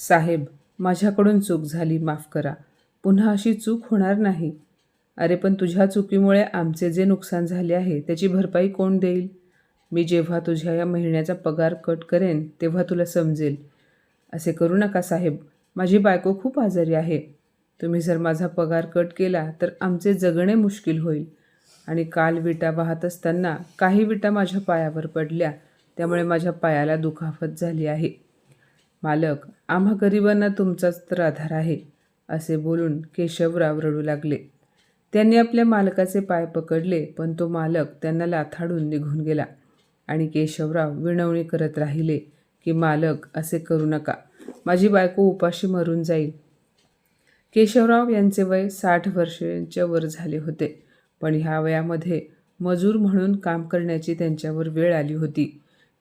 साहेब, माझ्याकडून चूक झाली, माफ करा. पुन्हा अशी चूक होणार नाही. अरे पण तुझ्या चुकीमुळे आमचे जे नुकसान झाले आहे त्याची भरपाई कोण देईल? मी जेव्हा तुझ्या या महिन्याचा पगार कट करेन तेव्हा तुला समजेल. असे करू नका साहेब. माझी बायको खूप आजारी आहे. तुम्ही जर माझा पगार कट केला तर आमचे जगणे मुश्किल होईल. आणि काल विटा वाहत असताना काही विटा माझ्या पायावर पडल्या, त्यामुळे माझ्या पायाला दुखापत झाली आहे. मालक, आम्हा गरिबांना तुमचाच तर आधार आहे, असे बोलून केशवराव रडू लागले. त्यांनी आपल्या मालकाचे पाय पकडले, पण तो मालक त्यांना लाथाडून निघून गेला आणि केशवराव विनवणी करत राहिले की मालक, असे करू नका. माझी बायको उपाशी मरून जाईल. केशवराव यांचे वय 60 वर्षांच्या वर झाले होते, पण ह्या वयामध्ये मजूर म्हणून काम करण्याची त्यांच्यावर वेळ आली होती.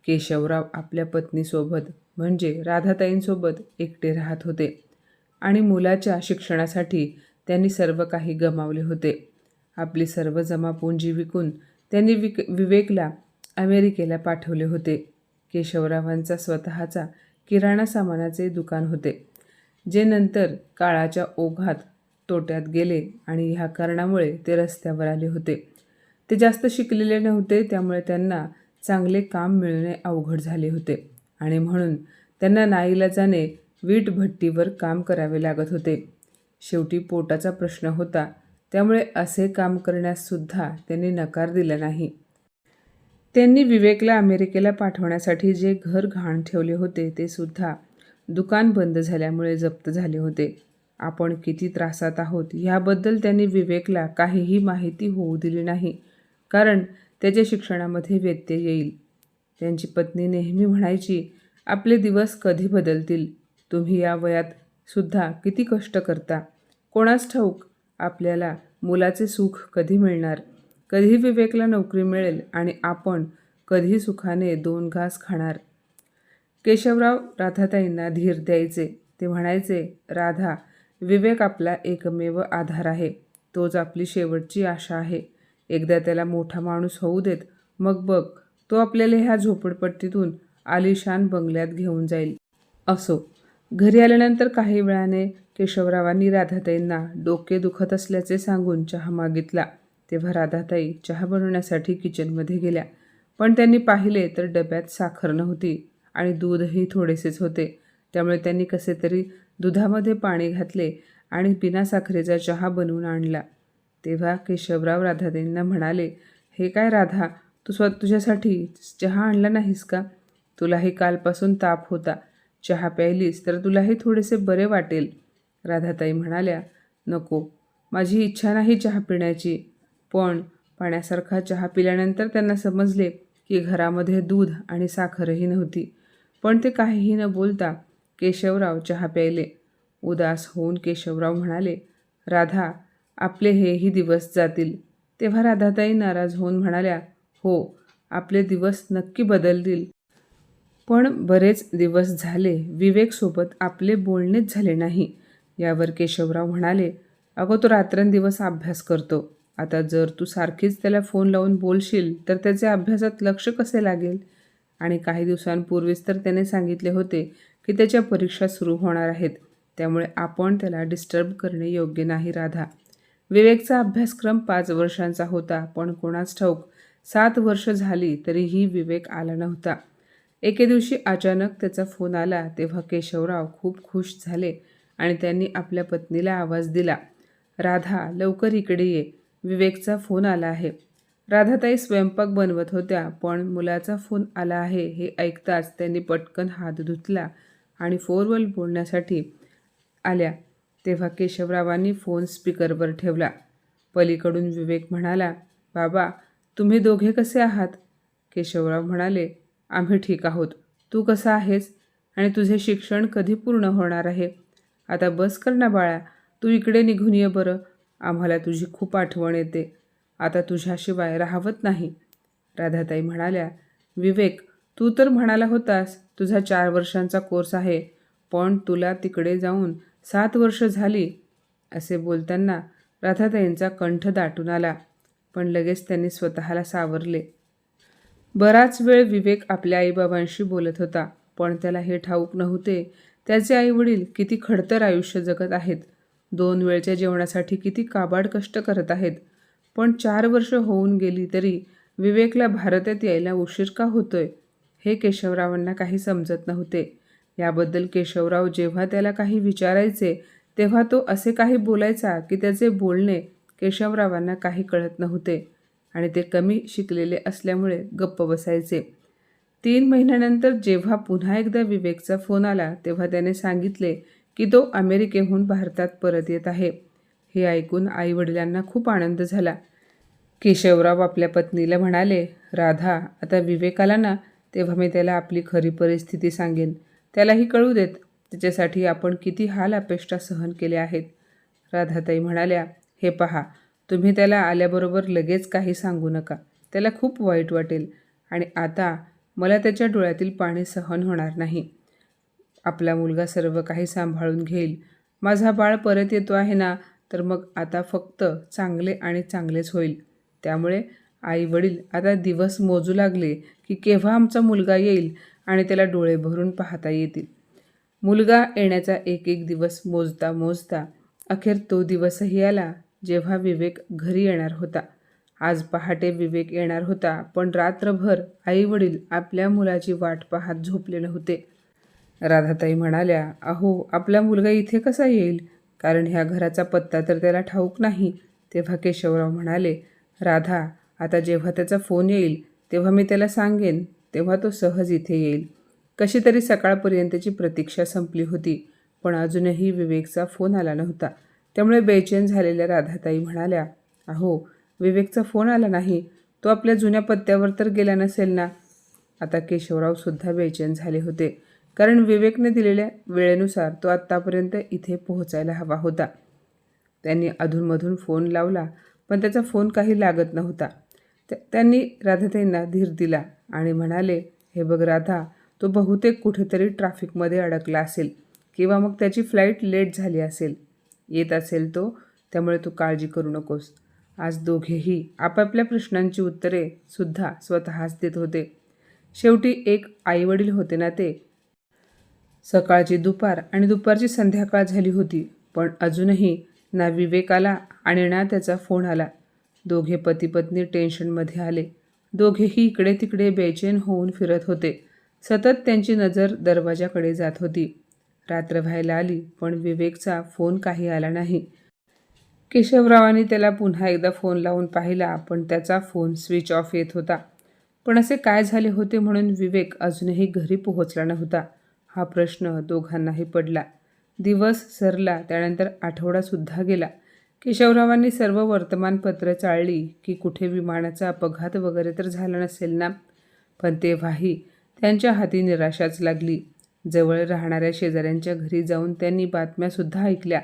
केशवराव आपल्या पत्नीसोबत म्हणजे राधाताईंसोबत एकटे राहत होते आणि मुलाच्या शिक्षणासाठी त्यांनी सर्व काही गमावले होते. आपली सर्व जमापुंजी विकून त्यांनी विवेकला अमेरिकेला पाठवले होते. केशवरावांचा स्वतःचा किराणा सामानाचे दुकान होते, जे नंतर काळाच्या ओघात तोट्यात गेले आणि ह्या कारणामुळे ते रस्त्यावर आले होते. ते जास्त शिकलेले नव्हते, त्यामुळे त्यांना चांगले काम मिळणे अवघड झाले होते आणि म्हणून त्यांना नाईलाजाने वीटभट्टीवर काम करावे लागत होते. शेवटी पोटाचा प्रश्न होता, त्यामुळे असे काम करण्याससुद्धा त्यांनी नकार दिला नाही. त्यांनी विवेकला अमेरिकेला पाठवण्यासाठी जे घर गहाण ठेवले होते ते सुद्धा दुकान बंद झाल्यामुळे जप्त झाले होते. आपण किती त्रासात आहोत ह्याबद्दल त्यांनी विवेकला काहीही माहिती होऊ दिली नाही, कारण त्याच्या शिक्षणामध्ये व्यत्यय येईल. त्यांची पत्नी नेहमी म्हणायची, आपले दिवस कधी बदलतील? तुम्ही या वयात सुद्धा किती कष्ट करता. कोणास ठाऊक आपल्याला मुलाचे सुख कधी मिळणार, कधी विवेकला नोकरी मिळेल आणि आपण कधी सुखाने 2 घास खाणार. केशवराव राधाताईंना धीर द्यायचे. ते म्हणायचे, राधा, विवेक आपला एकमेव आधार आहे. तोच आपली शेवटची आशा आहे. एकदा त्याला मोठा माणूस होऊ देत, मग बघ, तो आपल्याला ह्या झोपडपट्टीतून आलिशान बंगल्यात घेऊन जाईल. असो. घरी आल्यानंतर काही वेळाने केशवरावांनी राधाताईंना डोके दुखत असल्याचे सांगून चहा मागितला. तेव्हा राधाताई चहा बनवण्यासाठी किचनमध्ये गेल्या, पण त्यांनी पाहिले तर डब्यात साखर नव्हती आणि दूधही थोडेसेच होते. त्यामुळे त्यांनी कसे तरी दुधामध्ये पाणी घातले आणि बिना साखरेचा चहा बनवून आणला. तेव्हा केशवराव राधाताईंना म्हणाले, हे काय राधा, तू तुझ्यासाठी चहा आणला नाहीस का? तुलाही कालपासून ताप होता. चहा प्यायलीस तर तुलाही थोडेसे बरे वाटेल. राधाताई म्हणाल्या, नको, माझी इच्छा नाही चहा पिण्याची. पण पाण्यासारखा चहा पिल्यानंतर त्यांना समजले की घरामध्ये दूध आणि साखरही नव्हती. पण ते काहीही न बोलता केशवराव चहा प्यायले. उदास होऊन केशवराव म्हणाले, राधा, आपले हेही दिवस जातील. तेव्हा राधाताई नाराज होऊन म्हणाल्या, हो, आपले दिवस नक्की बदलतील. पण बरेच दिवस झाले विवेकसोबत आपले बोलणेच झाले नाही. यावर केशवराव म्हणाले, अगं, तो रात्रंदिवस अभ्यास करतो. आता जर तू सारखीच त्याला फोन लावून बोलशील तर त्याचे अभ्यासात लक्ष कसे लागेल? आणि काही दिवसांपूर्वीच तर त्याने सांगितले होते की त्याच्या परीक्षा सुरू होणार आहेत. त्यामुळे आपण त्याला डिस्टर्ब करणे योग्य नाही. राधा, विवेकचा अभ्यासक्रम 5 वर्षांचा होता, पण कोणास ठाऊक 7 वर्ष झाली तरीही विवेक आला नव्हता. एके दिवशी अचानक त्याचा फोन आला. तेव्हा केशवराव खूप खुश झाले आणि त्यांनी आपल्या पत्नीला आवाज दिला, राधा, लवकर इकडे ये, विवेकचा फोन आला आहे. राधाताई स्वयंपाक बनवत होत्या, पण मुलाचा फोन आला आहे हे ऐकताच त्यांनी पटकन हात धुतला आणि फोनवर बोलण्यासाठी आल्या. तेव्हा केशवरावांनी फोन स्पीकरवर ठेवला. पलीकडून विवेक म्हणाला, बाबा, तुम्ही दोघे कसे आहात? केशवराव म्हणाले, आम्ही ठीक आहोत. तू कसा आहेस आणि तुझे शिक्षण कधी पूर्ण होणार आहे? आता बस कर ना बाळा, तू इकडे निघून ये बरं. आम्हाला तुझी खूप आठवण येते. आता तुझ्याशिवाय राहवत नाही. राधाताई म्हणाल्या, विवेक, तू तर म्हणाला होतास तुझा 4 वर्षांचा कोर्स आहे, पण तुला तिकडे जाऊन 7 वर्ष झाली. असे बोलताना राधाताईंचा कंठ दाटून आला, पण लगेच त्यांनी स्वतःला सावरले. बराच वेळ विवेक आपल्या आईबाबांशी बोलत होता, पण त्याला हे ठाऊक नव्हते त्याचे आईवडील किती खडतर आयुष्य जगत आहेत, 2 वेळच्या जेवणासाठी किती काबाड कष्ट करत आहेत. पण 4 वर्ष होऊन गेली तरी विवेकला भारतात यायला उशीर का होतोय, हे केशवरावांना काही समजत नव्हते. याबद्दल केशवराव जेव्हा त्याला काही विचारायचे तेव्हा तो असे काही बोलायचा की त्याचे बोलणे केशवरावांना काही कळत नव्हते आणि ते कमी शिकलेले असल्यामुळे गप्प बसायचे. 3 महिन्यानंतर जेव्हा पुन्हा एकदा विवेकचा फोन आला तेव्हा त्याने सांगितले की तो अमेरिकेहून भारतात परत येत आहे. हे ऐकून आईवडिलांना खूप आनंद झाला. केशवराव आपल्या पत्नीला म्हणाले, राधा, आता विवेक आला ना तेव्हा मी त्याला आपली खरी परिस्थिती सांगेन. त्यालाही कळू देत त्याच्यासाठी आपण किती हाल अपेष्टा सहन केल्या आहेत. राधाताई म्हणाल्या, हे पहा, तुम्ही त्याला आल्याबरोबर लगेच काही सांगू नका. त्याला खूप वाईट वाटेल आणि आता मला त्याच्या डोळ्यातील पाणी सहन होणार नाही. आपला मुलगा सर्व काही सांभाळून घेईल. माझा बाळ परत येतो आहे ना, तर मग आता फक्त चांगले आणि चांगलेच होईल. त्यामुळे आई वडील आता दिवस मोजू लागले की केव्हा आमचा मुलगा येईल आणि त्याला डोळे भरून पाहता येतील. मुलगा येण्याचा एक एक दिवस मोजता मोजता अखेर तो दिवसही आला जेव्हा विवेक घरी येणार होता. आज पहाटे विवेक येणार होता, पण रात्रभर आई वडील आपल्या मुलाची वाट पाहत झोपले नव्हते. राधाताई म्हणाल्या, अहो, आपला मुलगा इथे कसा येईल, कारण ह्या घराचा पत्ता तर त्याला ठाऊक नाही. तेव्हा केशवराव म्हणाले, राधा, आता जेव्हा त्याचा फोन येईल तेव्हा मी त्याला सांगेन, तेव्हा तो सहज इथे येईल. कशी तरी सकाळपर्यंतची प्रतीक्षा संपली होती, पण अजूनही विवेकचा फोन आला नव्हता. त्यामुळे बेचैन झालेल्या राधाताई म्हणाल्या, अहो, विवेकचा फोन आला नाही, तो आपल्या जुन्या पत्त्यावर तर गेला नसेल ना. आता केशवरावसुद्धा बेचैन झाले होते, कारण विवेकने दिलेल्या वेळेनुसार तो आत्तापर्यंत इथे पोहोचायला हवा होता. त्यांनी अधूनमधून फोन लावला, पण त्याचा फोन काही लागत नव्हता. त्यांनी राधाताईंना धीर दिला आणि म्हणाले, हे बघ राधा, तो बहुतेक कुठेतरी ट्रॅफिकमध्ये अडकला असेल किंवा मग त्याची फ्लाईट लेट झाली असेल. येत असेल तो, त्यामुळे तू काळजी करू नकोस. आज दोघेही आपापल्या प्रश्नांची उत्तरे सुद्धा स्वतःच देत होते. शेवटी एक आईवडील होते ना ते. सकाळची दुपार आणि दुपारची संध्याकाळ झाली होती, पण अजूनही ना विवेक आला आणि ना त्याचा फोन आला. दोघे पती पत्नी टेन्शनमध्ये आले. दोघेही इकडे तिकडे बेचैन होऊन फिरत होते. सतत त्यांची नजर दरवाजाकडे जात होती. रात्र व्हायला आली, पण विवेकचा फोन काही आला नाही. केशवरावांनी त्याला पुन्हा एकदा फोन लावून पाहिला, पण त्याचा फोन स्विच ऑफ येत होता. पण असे काय झाले होते म्हणून विवेक अजूनही घरी पोहोचला नव्हता, हा प्रश्न दोघांनाही पडला. दिवस सरला, त्यानंतर आठवडासुद्धा गेला. केशवरावांनी सर्व वर्तमानपत्र चाळली की कुठे विमानाचा अपघात वगैरे तर झाला नसेल ना. पण तेव्हाही त्यांच्या हाती निराशाच लागली. जवळ राहणाऱ्या शेजाऱ्यांच्या घरी जाऊन त्यांनी बातम्यासुद्धा ऐकल्या,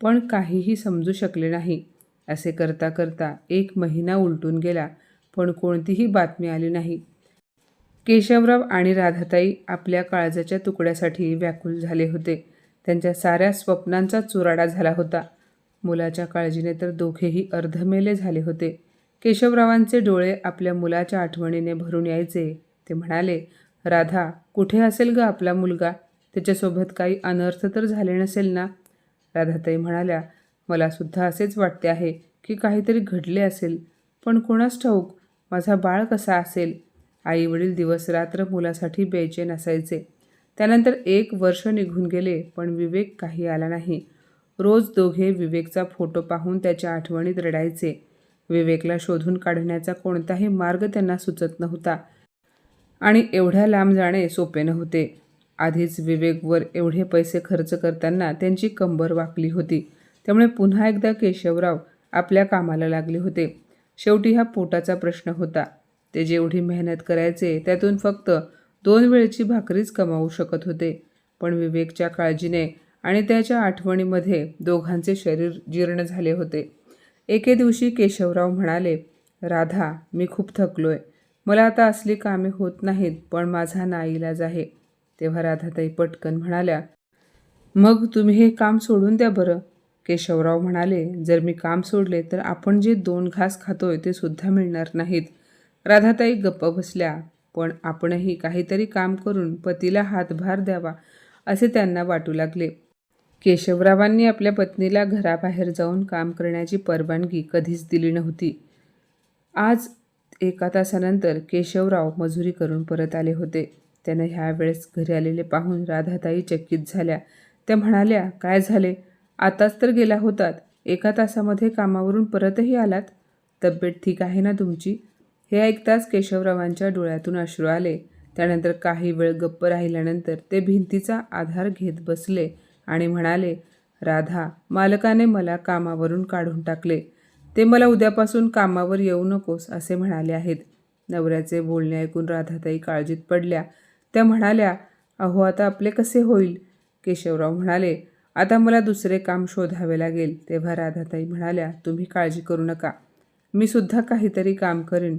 पण काहीही समजू शकले नाही. असे करता करता 1 महिना उलटून गेला, पण कोणतीही बातमी आली नाही. केशवराव आणि राधाताई आपल्या काळजाच्या तुकड्यासाठी व्याकुल झाले होते. त्यांच्या साऱ्या स्वप्नांचा चुराडा झाला होता. मुलाच्या काळजीने तर दोघेही अर्धमेले झाले होते. केशवरावांचे डोळे आपल्या मुलाच्या आठवणीने भरून यायचे. ते म्हणाले, राधा, कुठे असेल ग आपला मुलगा? त्याच्यासोबत काही अनर्थ तर झाले नसेल ना. राधाताई म्हणाल्या, मला सुद्धा असेच वाटते आहे की काहीतरी घडले असेल, पण कोणास ठाऊक माझा बाळ कसा असेल. आई वडील दिवसरात्र मुलासाठी बेचैन असायचे. त्यानंतर 1 वर्ष निघून गेले, पण विवेक काही आला नाही. रोज दोघे विवेकचा फोटो पाहून त्याच्या आठवणीत रडायचे. विवेकला शोधून काढण्याचा कोणताही मार्ग त्यांना सुचत नव्हता आणि एवढ्या लांब जाणे सोपे नव्हते. आधीच विवेकवर एवढे पैसे खर्च करताना त्यांची कंबर वाकली होती. त्यामुळे पुन्हा एकदा केशवराव आपल्या कामाला लागले होते. शेवटी हा पोटाचा प्रश्न होता. ते जेवढी मेहनत करायचे त्यातून फक्त 2 वेळची भाकरीच कमावू शकत होते. पण विवेकच्या काळजीने आणि त्याच्या आठवणीमध्ये दोघांचे शरीर जीर्ण झाले होते. एके दिवशी केशवराव म्हणाले, राधा, मी खूप थकलोय. मला आता असली कामे होत नाहीत, पण माझा नाईलाज आहे. तेव्हा राधाताई पटकन म्हणाल्या, मग तुम्ही हे काम सोडून द्या बरं. केशवराव म्हणाले, जर मी काम सोडले तर आपण जे 2 घास खातोय ते सुद्धा मिळणार नाहीत. राधाताई गप्प बसल्या. पण आपणही काहीतरी काम करून पतीला हातभार द्यावा असे त्यांना वाटू लागले. केशवरावांनी आपल्या पत्नीला घराबाहेर जाऊन काम करण्याची परवानगी कधीच दिली नव्हती. आज 1 तासानंतर केशवराव मजुरी करून परत आले होते. त्यानं ह्यावेळेस घरी आलेले पाहून राधाताई चकित झाल्या. त्या म्हणाल्या, "काय झाले? आताच तर गेला होतात. 1 तासामध्ये कामावरून परतही आलात. तब्येत ठीक आहे ना तुमची?" हे ऐकताच केशवरावांच्या डोळ्यातून अश्रू आले. त्यानंतर काही वेळ गप्प राहिल्यानंतर ते भिंतीचा आधार घेत बसले आणि म्हणाले, "राधा, मालकाने मला कामावरून काढून टाकले. ते मला उद्यापासून कामावर येऊ नकोस असे म्हणाले आहेत." नवऱ्याचे बोलणे ऐकून राधाताई काळजीत पडल्या. त्या म्हणाल्या, "अहो, आता आपले कसे होईल?" केशवराव म्हणाले, "आता मला दुसरे काम शोधावे लागेल." तेव्हा राधाताई म्हणाल्या, "तुम्ही काळजी करू नका. मी सुद्धा काहीतरी काम करीन.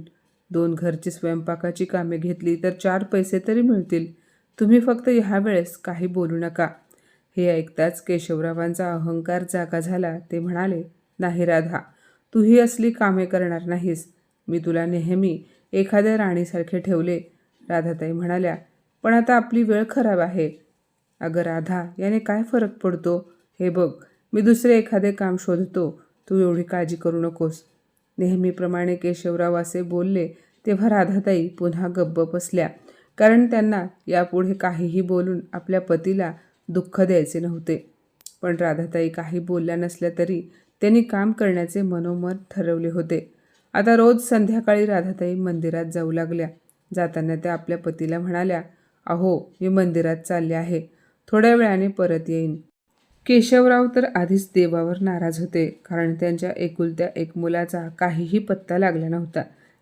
2 घरची स्वयंपाकाची कामे घेतली तर 4 पैसे तरी मिळतील. तुम्ही फक्त ह्यावेळेस काही बोलू नका." हे ऐकताच केशवरावांचा अहंकार जागा झाला. ते म्हणाले, "नाही राधा, तू ही असली कामे करणार नाहीस. मी तुला नेहमी एखाद्या राणीसारखे ठेवले." राधाताई म्हणाल्या, "पण आता आपली वेळ खराब आहे." "अगं राधा, याने काय फरक पडतो? हे बघ, मी दुसरे एखादे काम शोधतो. तू एवढी काळजी करू नकोस." नेहमीप्रमाणे केशवराव असे बोलले तेव्हा राधाताई पुन्हा गप्प बसल्या. कारण त्यांना यापुढे काहीही बोलून आपल्या पतीला दुःख द्यायचे नव्हते. पण राधाताई काही बोलल्या नसल्या तरी त्यांनी काम करण्याचे मनोमन ठरवले होते. आता रोज संध्याकाळी राधाताई मंदिरात जाऊ लागल्या. जाताना त्या आपल्या पतीला म्हणाल्या, "अहो, मी मंदिरात चालले आहे. थोड्या वेळाने परत येईन." केशवराव तर आधीच देवावर नाराज होते. कारण त्यांच्या एकुलत्या एक मुलाचा काहीही पत्ता लागला नव्हता.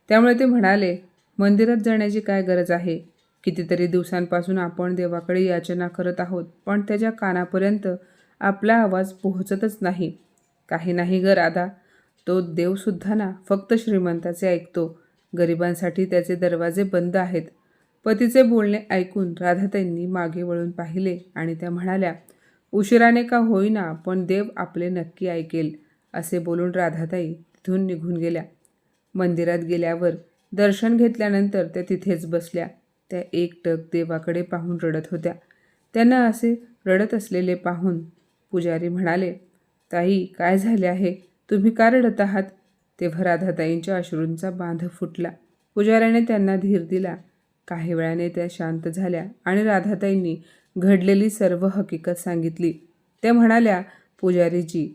त्यामुळे ते म्हणाले, "मंदिरात जाण्याची काय गरज आहे? कितीतरी दिवसांपासून आपण देवाकडे याचना करत आहोत, पण त्याच्या कानापर्यंत आपला आवाज पोहोचतच नाही." "काही नाही ग राधा, तो देवसुद्धा ना फक्त श्रीमंताचे ऐकतो. गरिबांसाठी त्याचे दरवाजे बंद आहेत." पतीचे बोलणे ऐकून राधाताईंनी मागे वळून पाहिले आणि त्या म्हणाल्या, "उशिराने का होईना, पण देव आपले नक्की ऐकेल." असे बोलून राधाताई तिथून निघून गेल्या. मंदिरात गेल्यावर दर्शन घेतल्यानंतर त्या तिथेच बसल्या. त्या एकटक देवाकडे पाहून रडत होत्या. त्यांना असे रडत असलेले पाहून पुजारी म्हणाले, "ताई, काय झाले आहे? तुम्ही का रडत आहात?" तेव्हा राधाताईंच्या अश्रूंचा बांध फुटला. पुजाऱ्याने त्यांना धीर दिला. काही वेळाने त्या शांत झाल्या आणि राधाताईंनी घडलेली सर्व हकीकत सांगितली. त्या म्हणाल्या, "पुजारीजी,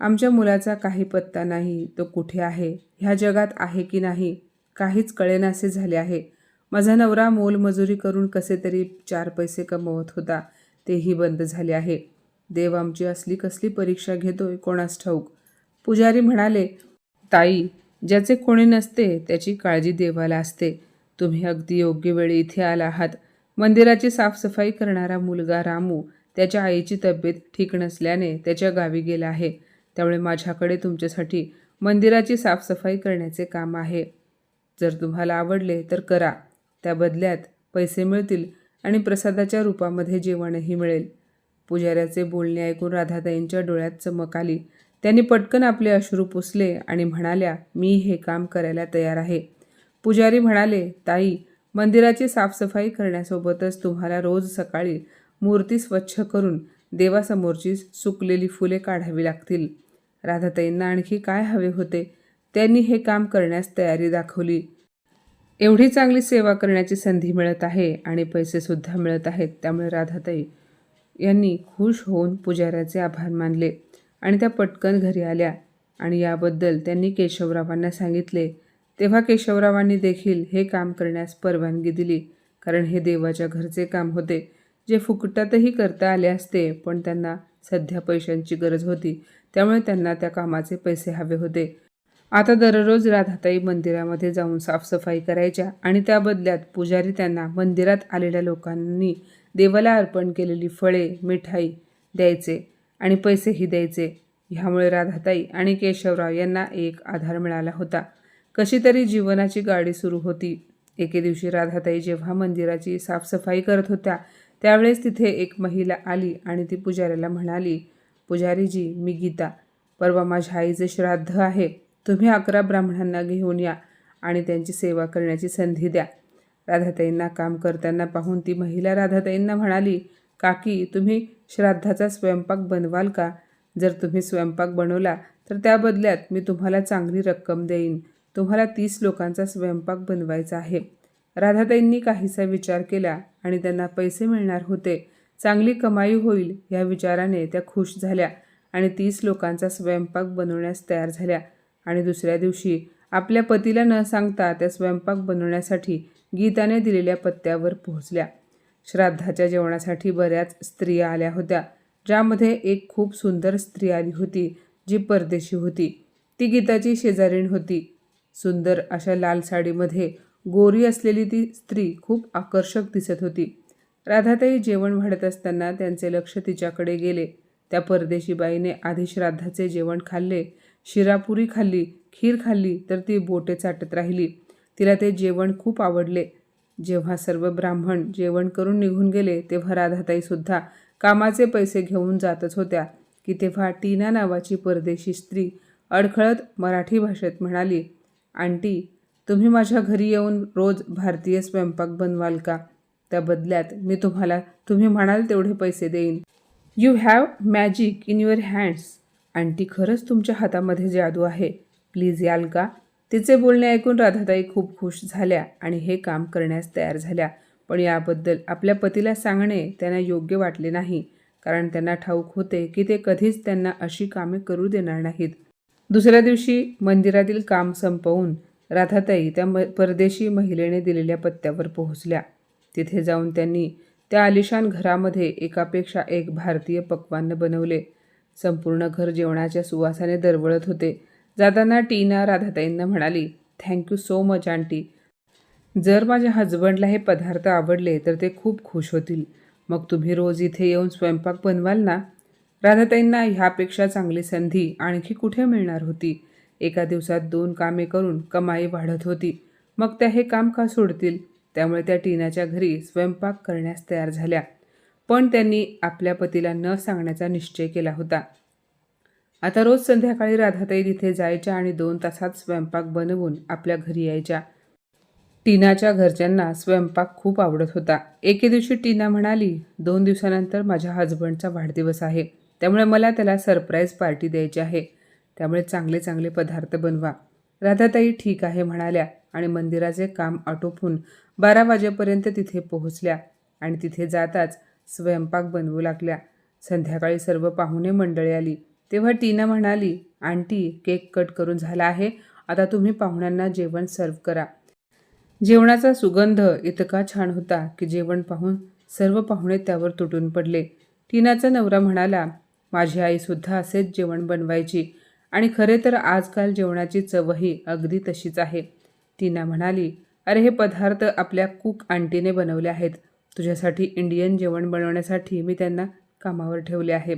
आमच्या मुलाचा काही पत्ता नाही. तो कुठे आहे? ह्या जगात आहे की नाही? काहीच कळेनासे झाले आहे. माझा नवरा मोलमजुरी करून कसे तरी 4 पैसे कमवत होता. तेही बंद झाले आहे. देव आमची असली कसली परीक्षा घेतोय कोणास ठाऊक." पुजारी म्हणाले, "ताई, ज्याचे कोणी नसते त्याची काळजी देवाला असते. तुम्ही अगदी योग्य वेळी इथे आला आहात. मंदिराची साफसफाई करणारा मुलगा रामू त्याच्या आईची तब्येत ठीक नसल्याने त्याच्या गावी गेला आहे. त्यामुळे माझ्याकडे तुमच्यासाठी मंदिराची साफसफाई करण्याचे काम आहे. जर तुम्हाला आवडले तर करा. त्या बदल्यात पैसे मिळतील आणि प्रसादाच्या रूपामध्ये जेवणही मिळेल." पुजाऱ्याचे बोलणे ऐकून राधाताईंच्या डोळ्यात चमक आली. त्यांनी पटकन आपले अश्रू पुसले आणि म्हणाल्या, "मी हे काम करायला तयार आहे." पुजारी म्हणाले, "ताई, मंदिराची साफसफाई करण्यासोबतच तुम्हाला रोज सकाळी मूर्ती स्वच्छ करून देवासमोरची सुकलेली फुले काढावी लागतील." राधाताईंना आणखी काय हवे होते? त्यांनी हे काम करण्यास तयारी दाखवली. एवढी चांगली सेवा करण्याची संधी मिळत आहे आणि पैसेसुद्धा मिळत आहेत. त्यामुळे राधाताई यांनी खुश होऊन पुजाऱ्याचे आभार मानले आणि त्या पटकन घरी आल्या आणि याबद्दल त्यांनी केशवरावांना सांगितले. तेव्हा केशवरावांनी देखील हे काम करण्यास परवानगी दिली. कारण हे देवाच्या घरचे काम होते, जे फुकटातही करता आले असते. पण त्यांना सध्या पैशांची गरज होती. त्यामुळे त्यांना त्या कामाचे पैसे हवे होते. आता दररोज राधाताई मंदिरामध्ये जाऊन साफसफाई करायच्या आणि त्या बदल्यात पुजारी त्यांना मंदिरात आलेल्या लोकांनी देवाला अर्पण केलेली फळे, मिठाई द्यायचे आणि पैसेही द्यायचे. ह्यामुळे राधाताई आणि केशवराव यांना एक आधार मिळाला होता. कशी तरी जीवनाची गाडी सुरू होती. एके दिवशी राधाताई जेव्हा मंदिराची साफसफाई करत होत्या त्यावेळेस तिथे एक महिला आली आणि ती पुजाऱ्याला म्हणाली, "पुजारीजी, मी गीता. परवा माझ्या आईचे श्राद्ध आहे. तुम्ही 11 ब्राह्मणांना घेऊन या आणि त्यांची सेवा करण्याची संधी द्या." राधाताईंना काम करताना पाहून ती महिला राधाताईंना म्हणाली, काकी, तुम्ही श्राद्धाचा स्वयंपाक बनवाल का? जर तुम्ही स्वयंपाक बनवला तर त्या बदल्यात मी तुम्हाला चांगली रक्कम देईन. तुम्हाला 30 लोकांचा स्वयंपाक बनवायचा आहे. राधाताईंनी काहीसा विचार केला आणि त्यांना पैसे मिळणार होते, चांगली कमाई होईल या विचाराने त्या खुश झाल्या आणि 30 लोकांचा स्वयंपाक बनवण्यास तयार झाल्या. आणि दुसऱ्या दिवशी आपल्या पतीला न सांगता त्या स्वयंपाक बनवण्यासाठी गीताने दिलेल्या पत्त्यावर पोहोचल्या. श्राद्धाच्या जेवणासाठी बऱ्याच स्त्रिया आल्या होत्या, ज्यामध्ये एक खूप सुंदर स्त्री आली होती, जी परदेशी होती. ती गीताची शेजारीण होती. सुंदर अशा लाल साडीमध्ये गोरी असलेली ती स्त्री खूप आकर्षक दिसत होती. राधाताई जेवण वाढत असताना त्यांचे लक्ष तिच्याकडे गेले. त्या परदेशी बाईने आधी श्राद्धाचे जेवण खाल्ले, शिरापुरी खाल्ली, खीर खाल्ली, तर ती बोटे चाटत राहिली. तिला ते जेवण खूप आवडले. जेव्हा सर्व ब्राह्मण जेवण करून निघून गेले तेव्हा राधाताईसुद्धा कामाचे पैसे घेऊन जातच होत्या की तेव्हा टीना नावाची परदेशी स्त्री अडखळत मराठी भाषेत म्हणाली, आंटी, तुम्ही माझ्या घरी येऊन रोज भारतीय स्वयंपाक बनवाल का? त्या बदल्यात मी तुम्हाला तुम्ही म्हणाल तेवढे पैसे देईन. You have magic in your hands. Aunty, खरंच तुमच्या हातामध्ये जादू आहे. प्लीज याल का? तिचे बोलणे ऐकून राधाताई खूप खुश झाल्या आणि हे काम करण्यास तयार झाल्या. पण याबद्दल आपल्या पतीला सांगणे त्यांना योग्य वाटले नाही, कारण त्यांना ठाऊक होते की ते कधीच त्यांना अशी कामे करू देणार नाहीत. दुसऱ्या दिवशी मंदिरातील काम संपवून राधाताई त्या परदेशी महिलेने दिलेल्या पत्त्यावर पोहोचल्या. तिथे जाऊन त्यांनी त्या आलिशान घरामध्ये एकापेक्षा एक भारतीय पक्वान्न बनवले. संपूर्ण घर जेवणाच्या सुवासाने दरवळत होते. जाताना टीना राधाताईंना म्हणाली, थँक्यू सो मच आंटी. जर माझ्या हजबंडला हे पदार्थ आवडले तर ते खूप खुश होतील. मग तुम्ही रोज इथे येऊन स्वयंपाक बनवाल ना? राधाताईंना ह्यापेक्षा चांगली संधी आणखी कुठे मिळणार होती? एका दिवसात 2 कामे करून कमाई वाढत होती. मग त्या हे काम का सोडतील? त्यामुळे त्या टीनाच्या घरी स्वयंपाक करण्यास तयार झाल्या. पण त्यांनी आपल्या पतीला न सांगण्याचा निश्चय केला होता. आता रोज संध्याकाळी राधाताई तिथे जायच्या आणि 2 तासात स्वयंपाक बनवून आपल्या घरी यायच्या. टीनाच्या घरच्यांना स्वयंपाक खूप आवडत होता. एके दिवशी टीना म्हणाली, 2 दिवसानंतर माझ्या हजबंडचा वाढदिवस आहे, त्यामुळे मला त्याला सरप्राईज पार्टी द्यायची आहे. त्यामुळे चांगले चांगले पदार्थ बनवा. राधाताई ठीक आहे म्हणाल्या आणि मंदिराचे काम आटोपून 12 वाजेपर्यंत तिथे पोहोचल्या आणि तिथे जाताच स्वयंपाक बनवू लागल्या. संध्याकाळी सर्व पाहुणे मंडळी आली तेव्हा टीना म्हणाली, आंटी, केक कट करून झाला आहे. आता तुम्ही पाहुण्यांना जेवण सर्व करा. जेवणाचा सुगंध इतका छान होता की जेवण पाहून सर्व पाहुणे त्यावर तुटून पडले. टीनाचा नवरा म्हणाला, माझी आईसुद्धा असेच जेवण बनवायची आणि खरे तर आजकाल जेवणाची चवही अगदी तशीच आहे. टीना म्हणाली, अरे, हे पदार्थ आपल्या कुक आंटीने बनवले आहेत. तुझ्यासाठी इंडियन जेवण बनवण्यासाठी मी त्यांना कामावर ठेवले आहे.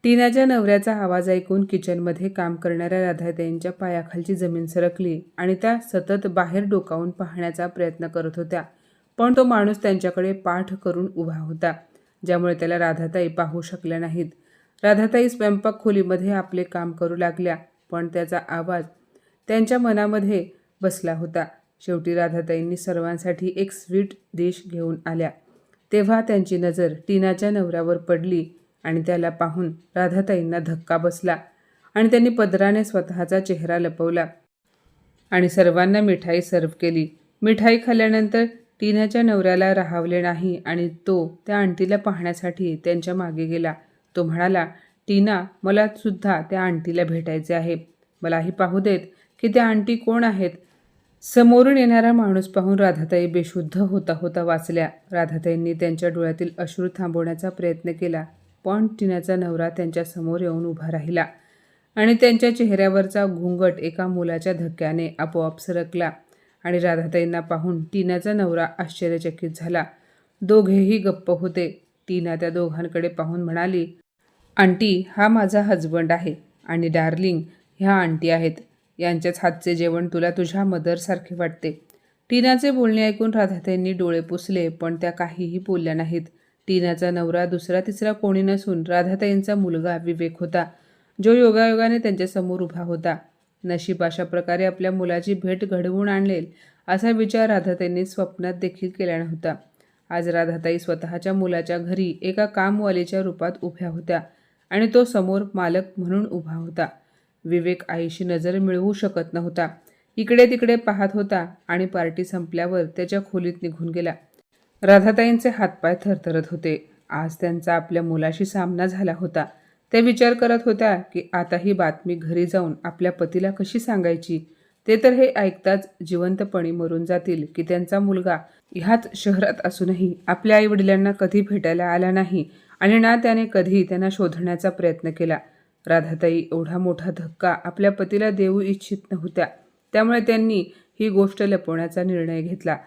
टीनाच्या नवऱ्याचा आवाज ऐकून किचनमध्ये काम करणाऱ्या राधाताईंच्या पायाखालची जमीन सरकली आणि त्या सतत बाहेर डोकावून पाहण्याचा प्रयत्न करत होत्या. पण तो माणूस त्यांच्याकडे पाठ करून उभा होता, ज्यामुळे त्याला राधाताई पाहू शकल्या नाहीत. राधाताई स्वयंपाक खोलीमध्ये आपले काम करू लागल्या, पण त्याचा आवाज त्यांच्या मनामध्ये बसला होता. शेवटी राधाताईंनी सर्वांसाठी एक स्वीट डिश घेऊन आल्या. तेव्हा त्यांची नजर टीनाच्या नवऱ्यावर पडली आणि त्याला पाहून राधाताईंना धक्का बसला आणि त्यांनी पदराने स्वतःचा चेहरा लपवला आणि सर्वांना मिठाई सर्व्ह केली. मिठाई खाल्ल्यानंतर टीनाच्या नवऱ्याला राहावले नाही आणि तो त्या आंटीला पाहण्यासाठी त्यांच्या मागे गेला. तो म्हणाला, टीना, मला सुद्धा त्या आंटीला भेटायचे आहे. मलाही पाहू देत की त्या आंटी कोण आहेत. समोरून येणारा माणूस पाहून राधाताई बेशुद्ध होता होता वाचल्या. राधाताईंनी त्यांच्या डोळ्यातील अश्रू थांबवण्याचा प्रयत्न केला, पण टीनाचा नवरा त्यांच्या समोर येऊन उभा राहिला आणि त्यांच्या चेहऱ्यावरचा घुंगट एका मुलाच्या धक्क्याने आपोआप सरकला आणि राधाताईंना पाहून टीनाचा नवरा आश्चर्यचकित झाला. दोघेही गप्प होते. टीना त्या दोघांकडे पाहून म्हणाली, आंटी, हा माझा हजबंड आहे आणि डार्लिंग, ह्या आंटी आहेत. यांच्याच हातचे जेवण तुला तुझ्या मदरसारखे वाटते. टीनाचे बोलणे ऐकून राधाताईंनी डोळे पुसले, पण त्या काहीही बोलल्या नाहीत. टीनाचा नवरा दुसरा तिसरा कोणी नसून राधाताईंचा मुलगा विवेक होता, जो योगायोगाने त्यांच्यासमोर उभा होता. नशीब अशा प्रकारे आपल्या मुलाची भेट घडवून आणेल असा विचार राधाताईंनी स्वप्नात देखील केला नव्हता. आज राधाताई स्वतःच्या मुलाच्या घरी एका कामवालीच्या रूपात उभ्या होत्या आणि तो समोर मालक म्हणून उभा होता. विवेक आईशी नजर मिळवू शकत नव्हता. इकडे तिकडे पाहत होता आणि पार्टी संपल्यावर त्याच्या खोलीत निघून गेला. राधाताईंचे हातपाय थरथरत होते. आज त्यांचा आपल्या मुलाशी सामना झाला होता. त्या विचार करत होत्या की आता ही बातमी घरी जाऊन आपल्या पतीला कशी सांगायची. ते तर हे ऐकताच जिवंतपणी मरून जातील की त्यांचा मुलगा ह्याच शहरात असूनही आपल्या आईवडिलांना कधी भेटायला आला नाही आणि ना त्याने कधी त्यांना शोधण्याचा प्रयत्न केला. राधाताई एवढा मोठा धक्का आपल्या पतीला देऊ इच्छित नव्हत्या. त्यामुळे त्यांनी ही गोष्ट लपवण्याचा निर्णय घेतला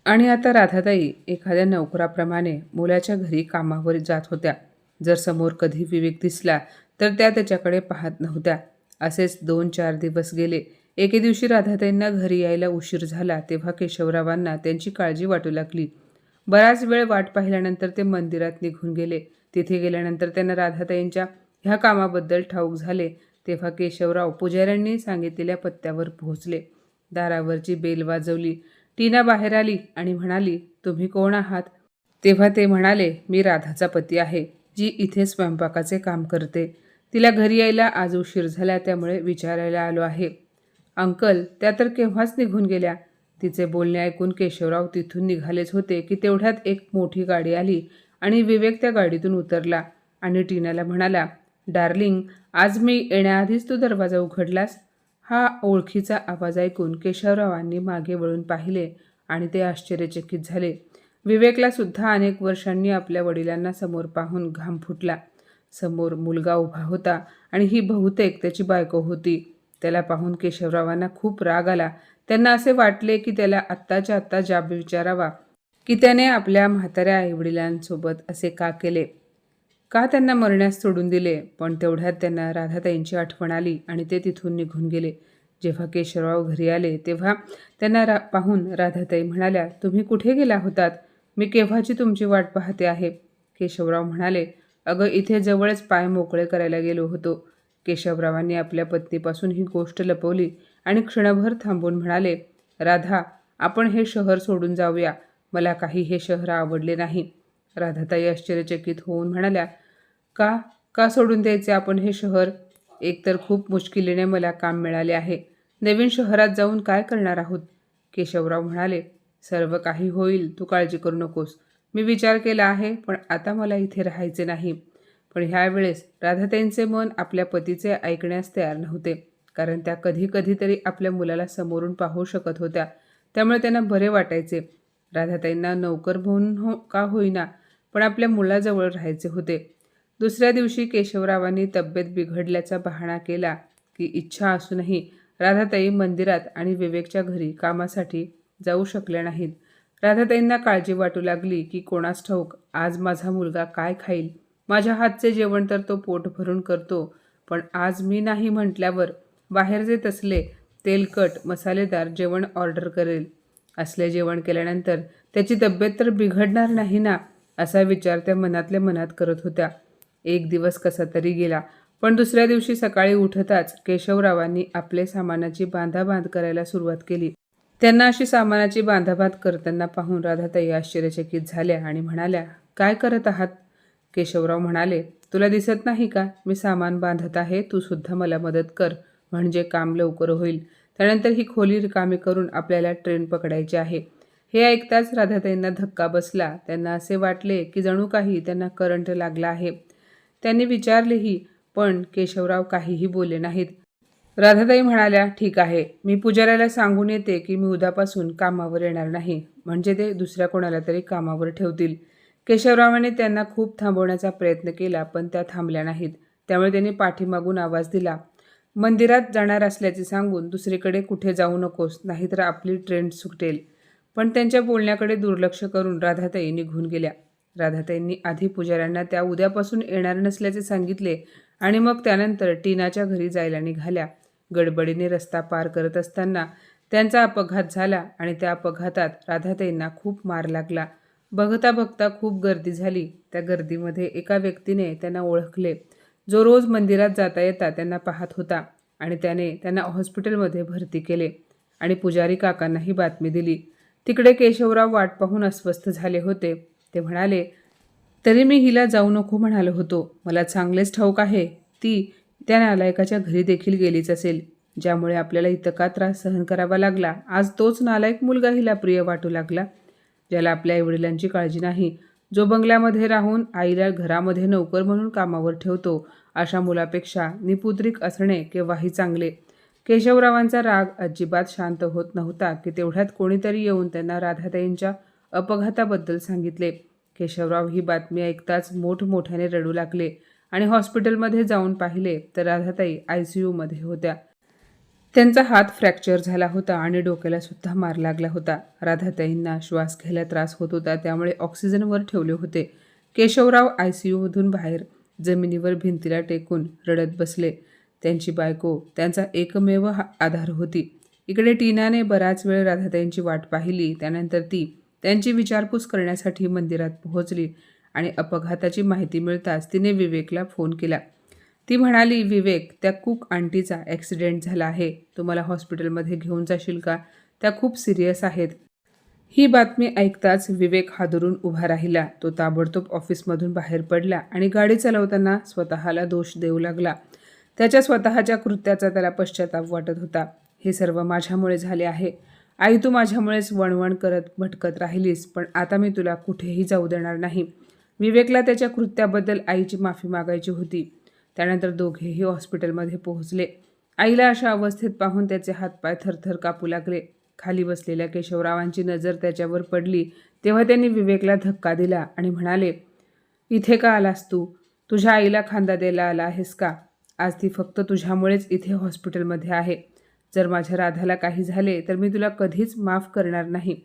आणि आता राधाताई एखाद्या नोकराप्रमाणे मुलाच्या घरी कामावर जात होत्या. जर समोर कधी विवेक दिसला तर त्या त्याच्याकडे पाहत नव्हत्या. असेच 2-4 दिवस गेले. एके दिवशी राधाताईंना घरी यायला उशीर झाला तेव्हा केशवरावांना त्यांची काळजी वाटू लागली. बराच वेळ वाट पाहिल्यानंतर ते मंदिरात निघून गेले. तिथे गेल्यानंतर त्यांना राधाताईंच्या ह्या कामाबद्दल ठाऊक झाले. तेव्हा केशवराव पुजाऱ्यांनी सांगितलेल्या पत्त्यावर पोहोचले. दारावरची बेल वाजवली. टीना बाहेर आली आणि म्हणाली, तुम्ही कोण आहात? तेव्हा ते म्हणाले, मी राधाचा पती आहे, जी इथे स्वयंपाकाचे काम करते. तिला घरी यायला आज उशीर झाला त्यामुळे विचारायला आलो आहे. अंकल, त्या तर केव्हाच निघून गेल्या. तिचे बोलणे ऐकून केशवराव तिथून निघालेच होते की तेवढ्यात एक मोठी गाडी आली आणि विवेक त्या गाडीतून उतरला आणि टीनाला म्हणाला, डार्लिंग, आज मी येण्याआधीच तू दरवाजा उघडलास? हा ओळखीचा आवाज ऐकून केशवरावांनी मागे वळून पाहिले आणि ते आश्चर्यचकित झाले. विवेकला सुद्धा अनेक वर्षांनी आपल्या वडिलांना समोर पाहून घाम फुटला. समोर मुलगा उभा होता आणि ही बहुतेक त्याची बायको होती. त्याला पाहून केशवरावांना खूप राग आला. त्यांना असे वाटले की त्याला आत्ताच्या आत्ता जाब विचारावा की त्याने आपल्या म्हाताऱ्या आईवडिलांसोबत असे का केले, का त्यांना मरण्यास सोडून दिले. पण तेवढ्यात त्यांना राधाताईंची आठवण आली आणि ते तिथून निघून गेले. जेव्हा केशवराव घरी आले तेव्हा त्यांना पाहून राधाताई म्हणाल्या, तुम्ही कुठे गेला होतात? मी केव्हाची तुमची वाट पाहते आहे. केशवराव म्हणाले, अगं इथे जवळच पाय मोकळे करायला गेलो होतो. केशवरावांनी आपल्या पत्नीपासून ही गोष्ट लपवली आणि क्षणभर थांबून म्हणाले, राधा, आपण हे शहर सोडून जाऊया. मला काही हे शहर आवडले नाही. राधाताई आश्चर्यचकित होऊन म्हणाल्या, का का सोडून द्यायचे आपण हे शहर? एकतर खूप मुश्किलीने मला काम मिळाले आहे. नवीन शहरात जाऊन काय करणार आहोत? केशवराव म्हणाले, सर्व काही होईल, तू काळजी करू नकोस. मी विचार केला आहे, पण आता मला इथे राहायचे नाही. पण ह्यावेळेस राधाताईंचे मन आपल्या पतीचे ऐकण्यास तयार नव्हते, कारण त्या कधी कधीतरी आपल्या मुलाला समोरून पाहू शकत होत्या. त्यामुळे त्यांना बरे वाटायचे. राधाताईंना नोकर म्हणून का होईना, पण आपल्या मुलाजवळ राहायचे होते. दुसऱ्या दिवशी केशवरावांनी तब्येत बिघडल्याचा बहाणा केला की इच्छा असूनही राधाताई मंदिरात आणि विवेकच्या घरी कामासाठी जाऊ शकल्या नाहीत. राधाताईंना काळजी वाटू लागली की कोणास ठाऊक आज माझा मुलगा काय खाईल. माझ्या हातचे जेवण तर तो पोट भरून करतो, पण आज मी नाही म्हटल्यावर बाहेरचे तसले तेलकट मसालेदार जेवण ऑर्डर करेल. असले जेवण केल्यानंतर त्याची तब्येत तर बिघडणार नाही ना, असा विचार त्या मनातल्या मनात करत होत्या. एक दिवस कसा तरी गेला, पण दुसऱ्या दिवशी सकाळी उठताच केशवरावांनी आपले सामानाची बांधाबांध करायला सुरुवात केली. त्यांना अशी सामानाची बांधाबांध करताना पाहून राधाताई आश्चर्यचकित झाल्या आणि म्हणाल्या, काय करत आहात? केशवराव म्हणाले, तुला दिसत नाही का, मी सामान बांधत आहे. तू सुद्धा मला मदत कर, म्हणजे काम लवकर होईल. त्यानंतर ही खोली रिकामी करून आपल्याला ट्रेन पकडायची आहे. हे ऐकताच राधाताईंना धक्का बसला. त्यांना असे वाटले की जणू काही त्यांना करंट लागला आहे. त्यांनी विचारलेही, पण केशवराव काहीही बोलले नाहीत. राधाताई म्हणाल्या, ठीक आहे, मी पुजाऱ्याला सांगून येते की मी उद्यापासून कामावर येणार नाही, म्हणजे ते दुसऱ्या कोणाला तरी कामावर ठेवतील. केशवरावांनी त्यांना खूप थांबवण्याचा प्रयत्न केला, पण त्या थांबल्या नाहीत. त्यामुळे त्यांनी पाठीमागून आवाज दिला, मंदिरात जाणार असल्याचे सांगून दुसरीकडे कुठे जाऊ नकोस, नाहीतर आपली ट्रेन सुटेल. पण त्यांच्या बोलण्याकडे दुर्लक्ष करून राधाताई निघून गेल्या. राधाताईंनी आधी पुजाऱ्यांना त्या उद्यापासून येणार नसल्याचे सांगितले आणि मग त्यानंतर टीनाच्या घरी जायला निघाल्या. गडबडीने रस्ता पार करत असताना त्यांचा अपघात झाला आणि त्या अपघातात राधाताईंना खूप मार लागला. बघता बघता खूप गर्दी झाली. त्या गर्दीमध्ये एका व्यक्तीने त्यांना ओळखले, जो रोज मंदिरात जाता येता त्यांना पाहत होता आणि त्याने त्यांना हॉस्पिटलमध्ये भरती केले आणि पुजारी काकांनाही बातमी दिली. तिकडे केशवराव वाट पाहून अस्वस्थ झाले होते. ते म्हणाले, तरी मी हिला जाऊ नको म्हणालो होतो. मला चांगलेच ठाऊक आहे ती त्या नालायकाच्या घरी देखील गेलीच असेल, ज्यामुळे आपल्याला इतका त्रास सहन करावा लागला. आज तोच नालायक मुलगा हिला प्रिय वाटू लागला, ज्याला आपल्या आईवडिलांची काळजी नाही, जो बंगल्यामध्ये राहून आईला घरामध्ये नोकर म्हणून कामावर ठेवतो. अशा मुलापेक्षा निपुत्रिक असणे केव्हाही चांगले. केशवरावांचा राग अजिबात शांत होत नव्हता की तेवढ्यात कोणीतरी येऊन त्यांना राधाताईंच्या अपघाताबद्दल सांगितले. केशवराव ही बातमी ऐकताच मोठमोठ्याने रडू लागले आणि हॉस्पिटलमध्ये जाऊन पाहिले तर राधाताई ICUमध्ये होत्या. त्यांचा हात फ्रॅक्चर झाला होता आणि डोक्याला सुद्धा मार लागला होता. राधाताईंना श्वास घ्यायला त्रास होत होता, त्यामुळे ऑक्सिजनवर ठेवले होते. केशवराव ICUमधून बाहेर जमिनीवर भिंतीला टेकून रडत बसले. त्यांची बायको त्यांचा एकमेव आधार होती. इकडे टीनाने बराच वेळ राधाताईंची वाट पाहिली. त्यानंतर ती त्यांची विचारपूस करण्यासाठी मंदिरात पोहोचली आणि अपघाताची माहिती मिळताच तिने विवेकला फोन केला. ती म्हणाली, विवेक, त्या कुक आंटीचा ॲक्सिडेंट झाला आहे. तुम्हाला हॉस्पिटलमध्ये घेऊन जाशील का? त्या खूप सिरियस आहेत. ही बातमी ऐकताच विवेक हादरून उभा राहिला. तो ताबडतोब ऑफिसमधून बाहेर पडला आणि गाडी चालवताना स्वतःला दोष देऊ लागला. त्याच्या स्वतःच्या कृत्याचा त्याला पश्चाताप वाटत होता. हे सर्व माझ्यामुळे झाले आहे. आई, तू माझ्यामुळेच वणवण करत भटकत राहिलीस, पण आता मी तुला कुठेही जाऊ देणार नाही. विवेकला त्याच्या कृत्याबद्दल आईची माफी मागायची होती. त्यानंतर दोघेही हॉस्पिटलमध्ये पोहोचले. आईला अशा अवस्थेत पाहून त्याचे हातपाय थरथर कापू लागले. खाली बसलेल्या केशवरावांची नजर त्याच्यावर पडली तेव्हा त्यांनी विवेकला धक्का दिला आणि म्हणाले, इथे का आलास तू? तुझ्या आईला खांदा द्यायला आला आहेस का? आज ती फक्त तुझ्यामुळेच इथे हॉस्पिटलमध्ये आहे. जर माझ्या राधाला काही झाले तर मी तुला कधीच माफ करणार नाही.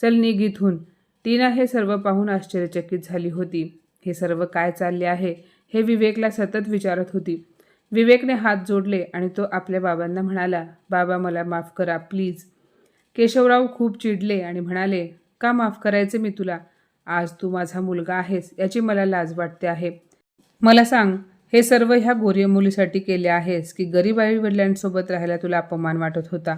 चल निघ इथून. टीना हे सर्व पाहून आश्चर्यचकित झाली होती. हे सर्व काय चालले आहे हे विवेकला सतत विचारत होती. विवेकने हात जोडले आणि तो आपल्या बाबांना म्हणाला, बाबा, मला माफ करा प्लीज. केशवराव खूप चिडले आणि म्हणाले, का माफ करायचे मी तुला? आज तू माझा मुलगा आहेस याची मला लाज वाटते आहे. मला सांग, हे सर्व ह्या गोरी मुलीसाठी केले आहेस की गरीब आई वडिलांसोबत राहायला तुला अपमान वाटत होता?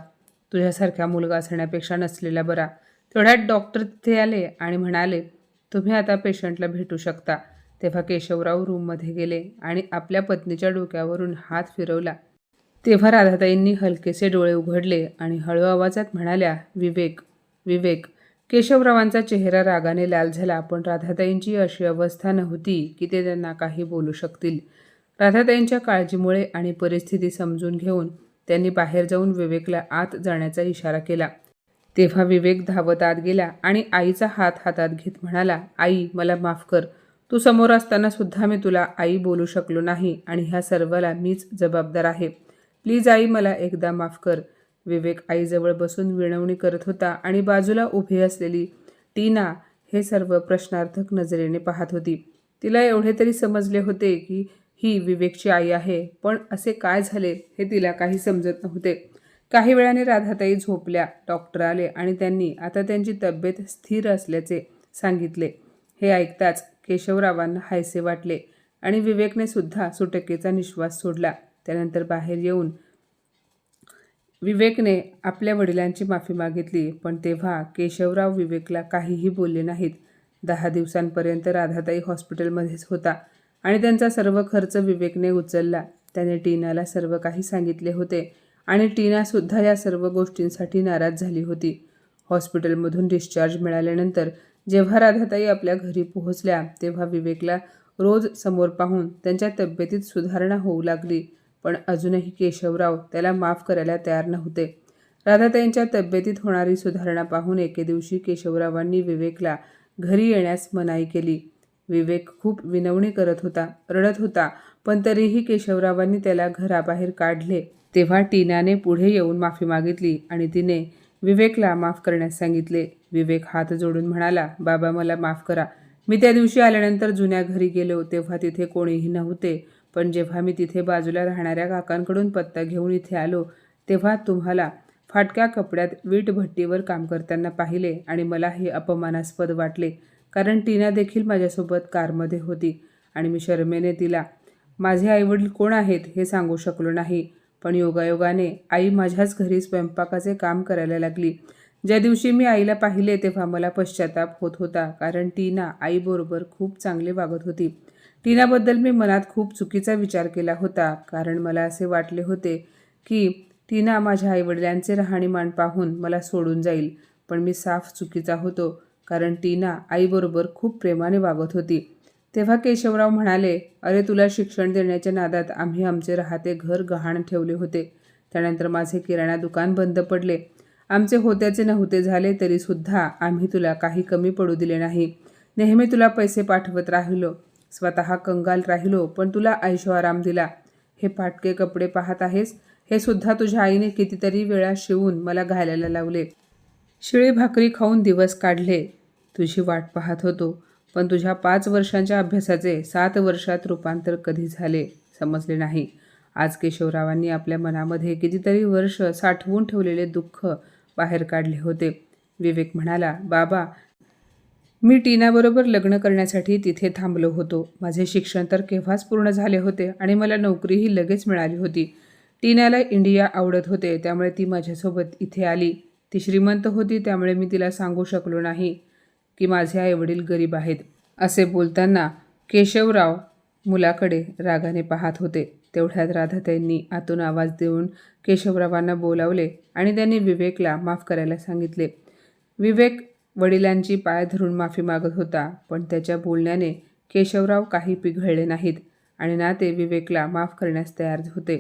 तुझ्यासारखा मुलगा असण्यापेक्षा नसलेला बरा. तेवढ्यात डॉक्टर तिथे आले आणि म्हणाले, तुम्ही आता पेशंटला भेटू शकता. तेव्हा केशवराव रूममध्ये गेले आणि आपल्या पत्नीच्या डोक्यावरून हात फिरवला. तेव्हा राधाताईंनी हलकेसे डोळे उघडले आणि हळू आवाजात म्हणाल्या, विवेक, विवेक. केशवरावांचा चेहरा रागाने लाल झाला, पण राधाताईंची अशी अवस्था नव्हती की ते त्यांना काही बोलू शकतील. राधाताईंच्या काळजीमुळे आणि परिस्थिती समजून घेऊन त्यांनी बाहेर जाऊन विवेकला आत जाण्याचा इशारा केला. तेव्हा विवेक धावत आत गेला आणि आईचा हात हातात घेत म्हणाला, आई, मला माफ कर. तू समोर असताना सुद्धा मी तुला आई बोलू शकलो नाही आणि ह्या सर्वाला मीच जबाबदार आहे. प्लीज आई, मला एकदा माफ कर. विवेक आईजवळ बसून विनवणी करत होता आणि बाजूला उभी असलेली टीना हे सर्व प्रश्नार्थक नजरेने पाहत होती. तिला एवढे तरी समजले होते की ही विवेकची आई आहे, पण असे काय झाले हे तिला काही समजत नव्हते. काही वेळाने राधाताई झोपल्या. डॉक्टर आले आणि त्यांनी आता त्यांची तब्येत स्थिर असल्याचे सांगितले. हे ऐकताच केशवरावांना हायसे वाटले आणि विवेकने सुद्धा सुटकेचा निश्वास सोडला. त्यानंतर बाहेर येऊन विवेकने आपल्या वडिलांची माफी मागितली, पण तेव्हा केशवराव विवेकला काहीही बोलले नाहीत. 10 दिवसांपर्यंत राधाताई हॉस्पिटलमध्येच होता आणि त्यांचा सर्व खर्च विवेकने उचलला. त्याने टीनाला सर्व काही सांगितले होते आणि टीनासुद्धा या सर्व गोष्टींसाठी नाराज झाली होती. हॉस्पिटलमधून डिस्चार्ज मिळाल्यानंतर जेव्हा राधाताई आपल्या घरी पोहोचल्या तेव्हा विवेकला रोज समोर पाहून त्यांच्या तब्येतीत सुधारणा होऊ लागली, पण अजूनही केशवराव त्याला माफ करायला तयार नव्हते. राधाताईंच्या तब्येतीत होणारी सुधारणा पाहून एके दिवशी केशवरावांनी विवेकला घरी येण्यास मनाई केली. विवेक खूप विनवणी करत होता, रडत होता, पण तरीही केशवरावांनी त्याला घराबाहेर काढले. तेव्हा टीनाने पुढे येऊन माफी मागितली आणि तिने विवेकला माफ करण्यास सांगितले. विवेक हात जोडून म्हणाला, बाबा, मला माफ करा. मी त्या दिवशी आल्यानंतर जुन्या घरी गेलो तेव्हा तिथे कोणीही नव्हते, पण जेव्हा मी तिथे बाजूला राहणाऱ्या काकांकडून पत्ता घेऊन इथे आलो तेव्हा तुम्हाला फाटक्या कपड्यात वीट भट्टीवर काम करताना पाहिले आणि मला हे अपमानास्पद वाटले, कारण टीना देखील माझ्यासोबत कारमध्ये होती आणि मी शरमेने तिला माझे आईवडील कोण आहेत हे सांगू शकलो नाही. पण योगायोगाने आई माझ्याच घरी स्वयंपाकाचे काम करायला लागली. ज्या दिवशी मी आईला पाहिले तेव्हा मला पश्चाताप होत होता, कारण टीना आईबरोबर खूप चांगले वागत होती. टीनाबद्दल मी मनात खूप चुकीचा विचार केला होता, कारण मला असे वाटले होते की टीना माझ्या आईवडिलांचे राहणीमान पाहून मला सोडून जाईल. पण मी साफ चुकीचा होतो, कारण टीना आईबरोबर खूप प्रेमाने वागत होती. तेव्हा केशवराव म्हणाले, अरे तुला शिक्षण देण्याच्या नादात आम्ही आमचे राहते घर गहाण ठेवले होते. त्यानंतर माझे किराणा दुकान बंद पडले. आमचे होत्याचे नव्हते झाले तरीसुद्धा आम्ही तुला काही कमी पडू दिले नाही. नेहमी तुला पैसे पाठवत राहिलो, स्वतः कंगाल राहिलो, पण तुला ऐशोआराम दिला. हे फाटके कपडे पाहत आहेस, हे सुद्धा तुझ्या आईने कितीतरी वेळा शिवून मला घालायला लावले. शिळी भाकरी खाऊन दिवस काढले. तुझी वाट पाहत होतो, पण तुझ्या 5 वर्षांच्या अभ्यासाचे 7 वर्षात रूपांतर कधी झाले समजले नाही. आज केशवरावांनी आपल्या मनामध्ये कितीतरी वर्ष साठवून ठेवलेले दुःख बाहेर काढले होते. विवेक म्हणाला, बाबा, मी टीनाबरोबर लग्न करण्यासाठी तिथे थांबलो होतो. माझे शिक्षण तर केव्हाच पूर्ण झाले होते आणि मला नोकरीही लगेच मिळाली होती. टीनाला इंडिया आवडत होते, त्यामुळे ती माझ्यासोबत इथे आली. ती श्रीमंत होती, त्यामुळे मी तिला सांगू शकलो नाही की माझे आईवडील गरीब आहेत. असे बोलताना केशवराव मुलाकडे रागाने पाहत होते. तेवढ्यात राधाताईंनी आतून आवाज देऊन केशवरावांना बोलावले आणि त्यांनी विवेकला माफ करायला सांगितले. विवेक वडिलांची पाय धरून माफी मागत होता, पण त्याच्या बोलण्याने केशवराव काही पिघळले नाहीत आणि ना ते विवेकला माफ करण्यास तयार होते.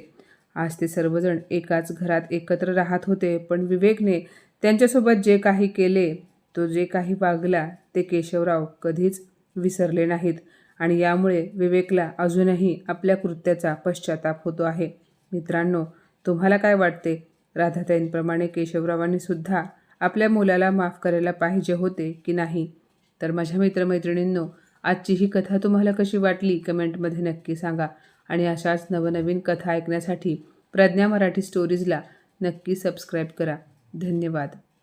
आज ते सर्वजण एकाच घरात एकत्र राहत होते, पण विवेकने त्यांच्यासोबत जे काही केले, तो जे काही वागला, ते केशवराव कधीच विसरले नाहीत आणि यामुळे विवेकला अजूनही आपल्या कृत्याचा पश्चाताप होतो आहे. मित्रांनो, तुम्हाला काय वाटते? राधाताईंप्रमाणे केशवरावांनी सुद्धा आपल्या मुलाला माफ करायला पाहिजे होते की नाही? तर माझ्या मित्रमैत्रिणींनो, आजची ही कथा तुम्हाला कशी वाटली कमेंटमध्ये नक्की सांगा आणि अशाच नवनवीन कथा ऐकण्यासाठी प्रज्ञा मराठी स्टोरीजला नक्की सबस्क्राईब करा. धन्यवाद.